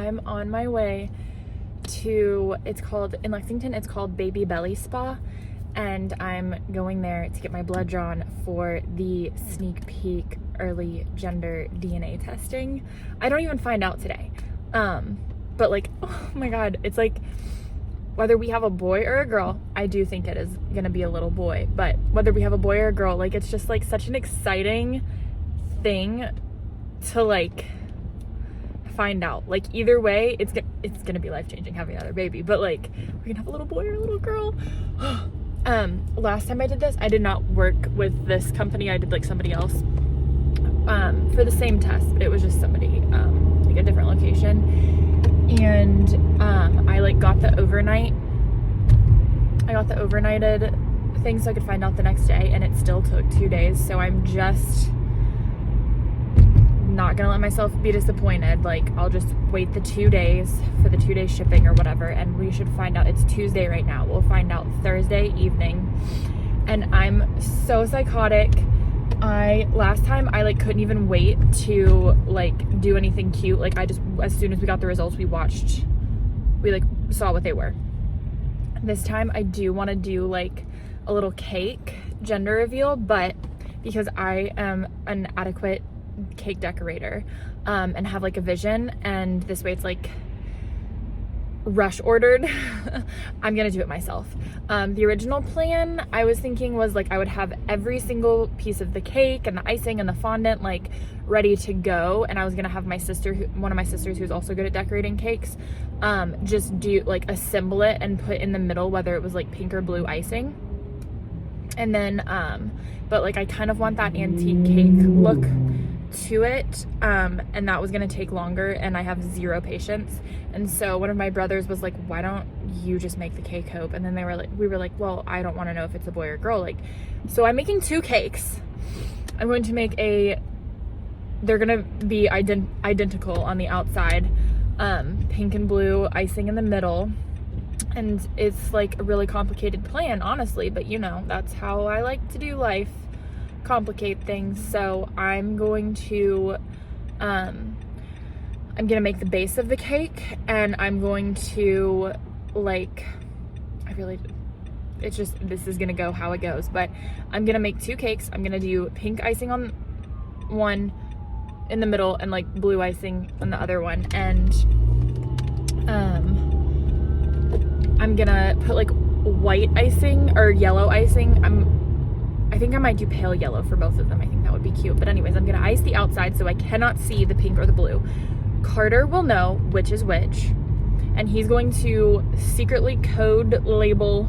I'm on my way to, in Lexington, it's called Baby Belly Spa, and I'm going there to get my blood drawn for the sneak peek early gender DNA testing. I don't even find out today. But like, oh my God, it's like, whether we have a boy or a girl, I do think it is gonna be a little boy, but whether we have a boy or a girl, like, it's just like such an exciting thing to like find out. Like, either way, it's gonna be life-changing having another baby, but like, we're gonna have a little boy or a little girl. Last time I did this, I did not work with this company. I did like somebody else for the same test, but it was just somebody like a different location. And I like got the overnighted thing so I could find out the next day, and it still took 2 days. So I'm just not gonna let myself be disappointed. Like, I'll just wait the 2 days for the 2 day shipping or whatever, and we should find out. It's Tuesday right now. We'll find out Thursday evening. And I'm so psychotic. Last time I like couldn't even wait to like do anything cute. Like, I just, as soon as we got the results, we like saw what they were. This time I do want to do like a little cake gender reveal, but because I am an adequate cake decorator and have like a vision, and this way it's like rush ordered, I'm gonna do it myself. The original plan I was thinking was like I would have every single piece of the cake and the icing and the fondant like ready to go, and I was gonna have my sister, one of my sisters who's also good at decorating cakes, just do like assemble it and put in the middle whether it was like pink or blue icing. And then but like I kind of want that antique cake look to it, and that was gonna take longer, and I have zero patience. And so one of my brothers was like, why don't you just make the cake, Hope? And then we were like, well, I don't want to know if it's a boy or girl. Like, so I'm making 2 cakes. I'm going to make they're gonna be identical on the outside, pink and blue icing in the middle. And it's like a really complicated plan, honestly, but you know, that's how I like to do life. Complicate things. So I'm going to make the base of the cake, and I'm going to like, this is gonna go how it goes, but I'm gonna make 2 cakes. I'm gonna do pink icing on one in the middle and like blue icing on the other one, and I'm gonna put like white icing or yellow icing. I think I might do pale yellow for both of them. I think that would be cute. But anyways, I'm gonna ice the outside so I cannot see the pink or the blue. Carter will know which is which, and he's going to secretly code label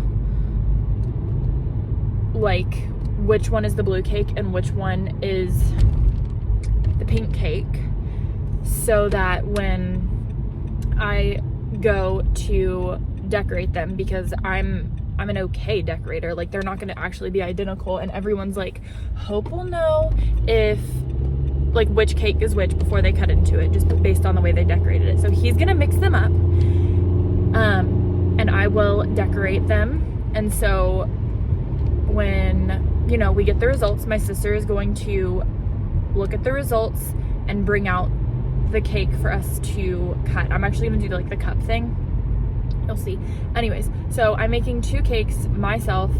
like which one is the blue cake and which one is the pink cake, so that when I go to decorate them, because I'm an okay decorator, like they're not going to actually be identical, and everyone's like, Hope will know if like which cake is which before they cut into it, just based on the way they decorated it. So he's gonna mix them up, and I will decorate them. And so when, you know, we get the results, my sister is going to look at the results and bring out the cake for us to cut. I'm actually gonna do like the cup thing. You'll see. Anyways, so I'm making 2 cakes myself.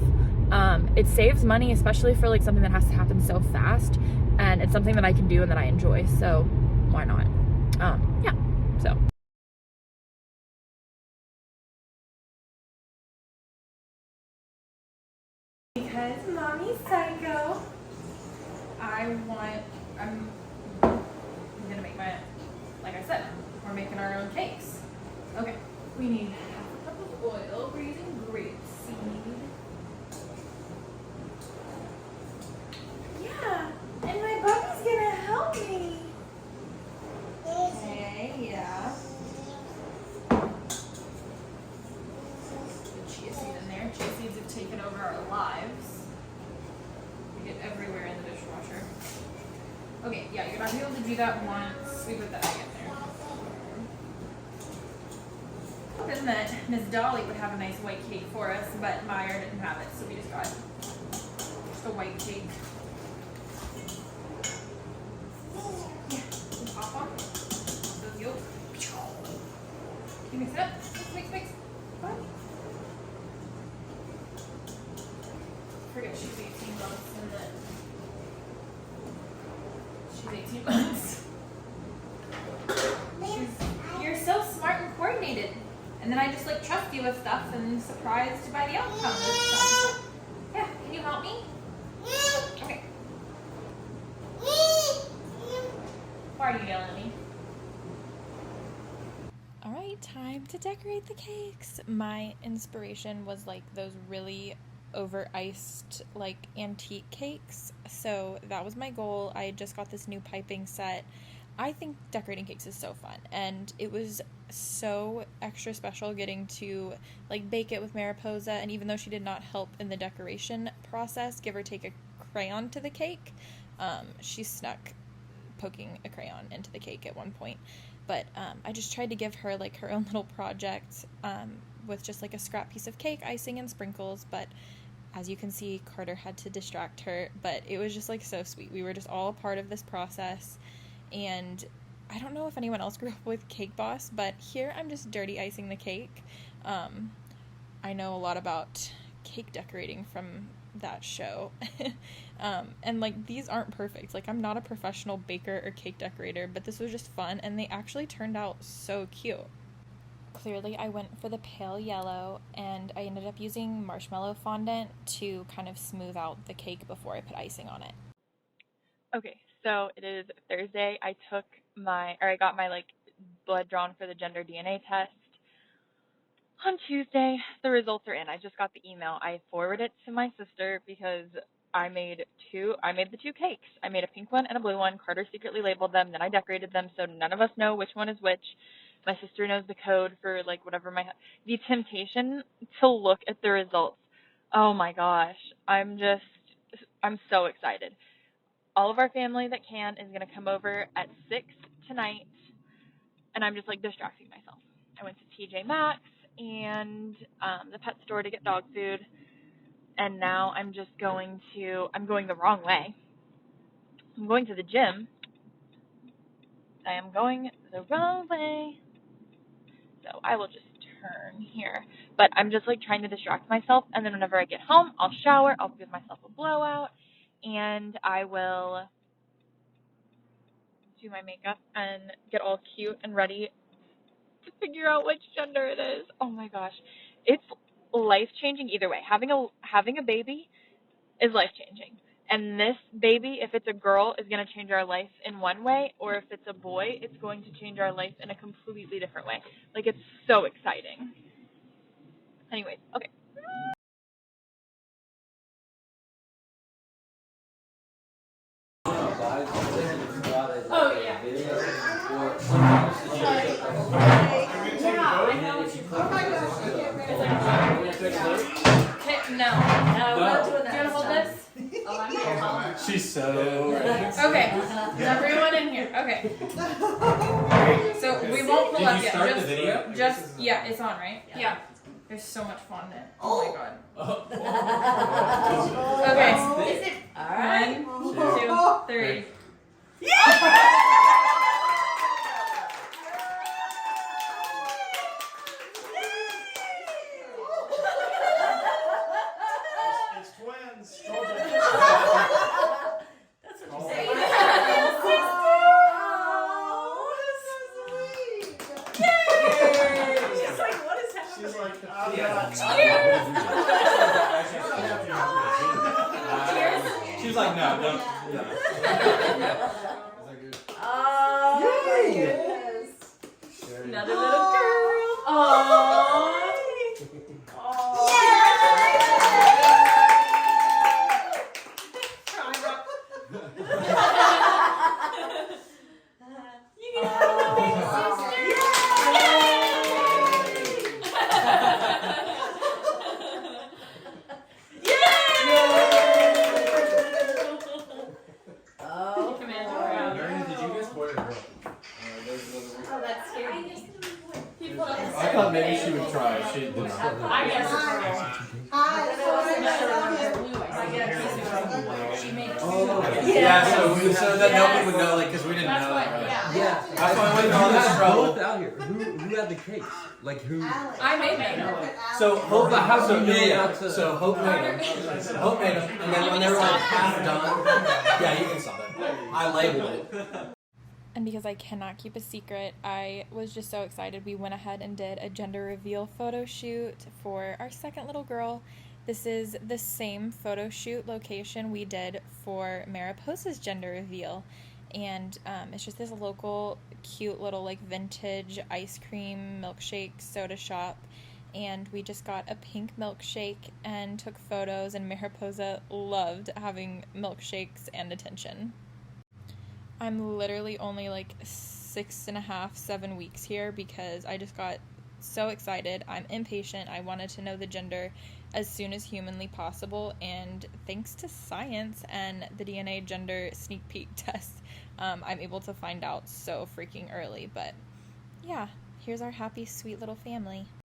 It saves money, especially for like something that has to happen so fast, and it's something that I can do and that I enjoy, so why not? Yeah, so. Because mommy's psycho, I'm gonna make like I said, we're making our own cakes. Okay, we need half a cup of oil. We're using grapeseed. Yeah, and my puppy's gonna help me. Okay, yeah. Chia seed in there. Chia seeds have taken over our lives. We get everywhere in the dishwasher. Okay, yeah, you're not gonna be able to do that once we put that egg in there. Hoping that Miss Dolly would have a nice white cake for us, but Meyer didn't have it, so we just got just a white cake. Yeah, pop on. Those yolks. forget she's 18 months and then she's 18 months. You're so smart and coordinated. And then I just like trust you with stuff and surprised by the outcome of stuff. Yeah, can you help me? Okay. Why are you yelling at me? Alright, time to decorate the cakes. My inspiration was like those really over iced like antique cakes. So that was my goal. I just got this new piping set. I think decorating cakes is so fun, and it was so extra special getting to like bake it with Mariposa, and even though she did not help in the decoration process, give or take a crayon to the cake, she snuck poking a crayon into the cake at one point. But I just tried to give her like her own little project with just like a scrap piece of cake, icing, and sprinkles. But as you can see, Carter had to distract her, but it was just like so sweet. We were just all a part of this process. And I don't know if anyone else grew up with Cake Boss, but here I'm just dirty icing the cake. I know a lot about cake decorating from that show. And like these aren't perfect. Like I'm not a professional baker or cake decorator, but this was just fun and they actually turned out so cute. Clearly I went for the pale yellow and I ended up using marshmallow fondant to kind of smooth out the cake before I put icing on it. Okay, so it is Thursday. I got my like blood drawn for the gender DNA test on Tuesday. The results are in. I just got the email. I forwarded it to my sister because I made the two cakes. I made a pink one and a blue one. Carter secretly labeled them, then I decorated them so none of us know which one is which. My sister knows the code for like whatever the temptation to look at the results. Oh my gosh. I'm so excited. All of our family that can is going to come over at 6 tonight, and I'm just like distracting myself. I went to TJ Maxx and the pet store to get dog food, and now I'm going the wrong way. I'm going to the gym. I am going the wrong way. So I will just turn here. But I'm just like trying to distract myself, and then whenever I get home, I'll shower, I'll give myself a blowout, and I will do my makeup and get all cute and ready to figure out which gender it is. Oh my gosh. It's life-changing either way. Having a baby is life-changing. And this baby, if it's a girl, is going to change our life in one way, or if it's a boy, it's going to change our life in a completely different way. Like, it's so exciting. Anyways, okay. Oh, yeah. No. Do you want to hold this? She's so okay. Everyone in here. Okay. So we won't pull up yet. Start the video? Yeah, it's on, right? Yeah. There's so much fondant. Oh my god. Okay. Is it? All right. 1, 2, 3. Yeah! She was like, no, don't. Oh, my goodness. Another little girl. Aww. I thought maybe she would try. She did not. I guess it's yeah, so that nobody would know, like, because we didn't know. That's Right? what, Yeah. Yeah. That's why I went through all this trouble. Out here. Who had the cakes? Like who? I made them. So Hope, But how so, do you know yeah, not to- so Hope made them. Hope made them, and then when they were like half done, yeah, you can stop it. I labeled it. And because I cannot keep a secret, I was just so excited. We went ahead and did a gender reveal photo shoot for our second little girl. This is the same photo shoot location we did for Mariposa's gender reveal. And it's just this local, cute little like vintage ice cream milkshake soda shop. And we just got a pink milkshake and took photos, and Mariposa loved having milkshakes and attention. I'm literally only like 6.5, 7 weeks here because I just got so excited. I'm impatient. I wanted to know the gender as soon as humanly possible, and thanks to science and the DNA gender sneak peek test, I'm able to find out so freaking early. But yeah, here's our happy, sweet little family.